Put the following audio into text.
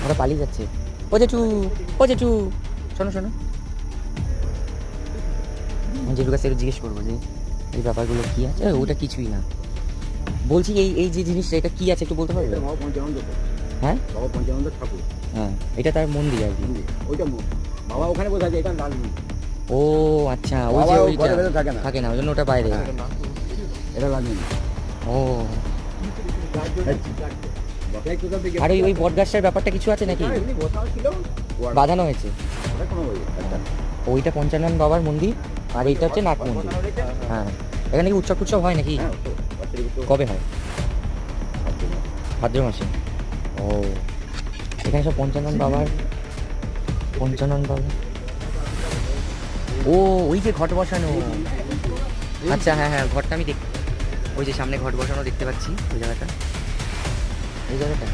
ওরা পালিয়ে যাচ্ছে। ও জেঠু, ও জেঠু, শোনো শোনো, আমি জেঠুর কাছে জিজ্ঞেস করবো যে এই ব্যাপারগুলো কি আছে। ওটা কিছুই না, বলছি এই এই যে জিনিসটা এটা কি আছে একটু বলতে পারবে? বাবা পঞ্চানন্দ। হ্যাঁ বাবা পঞ্চানন্দ ঠাকুর। হ্যাঁ, এটা তার মন্দির আর কি। ওইটা বাবা ওখানে বসে আছে, এটা লাল মন্দির। ও আচ্ছা, ওই বাবা যে ও ওইটা ঘরের ভেতর থাকে না। থাকে না, ওই জন্য ওটা বাইরে। হ্যাঁ, এটা লাল মন্দির। ও আর ওই ওই বটগাছটার ব্যাপারটা কিছু আছে নাকি? এমনি বসাও ছিল, বাঁধানো হয়েছে। ওটা কোনো একটা ওইটা পঞ্চানন বাবার মন্দির আর এইটা হচ্ছে নাট মন্দির। হ্যাঁ, এখানে কি উৎসব টুৎসব হয় নাকি? হ্যাঁ, বাচ্চাদের তো কবে হয়? আছে না। ভাদ্র মাসে। ও এখানে সব পঞ্চানন বাবার, পঞ্চানন বাবা। ও ওই যে ঘট বসানো, আচ্ছা হ্যাঁ হ্যাঁ, ঘরটা আমি দেখ, ওই যে সামনে ঘট বসানো দেখতে পাচ্ছি, ওই জায়গাটা, ওই জায়গাটা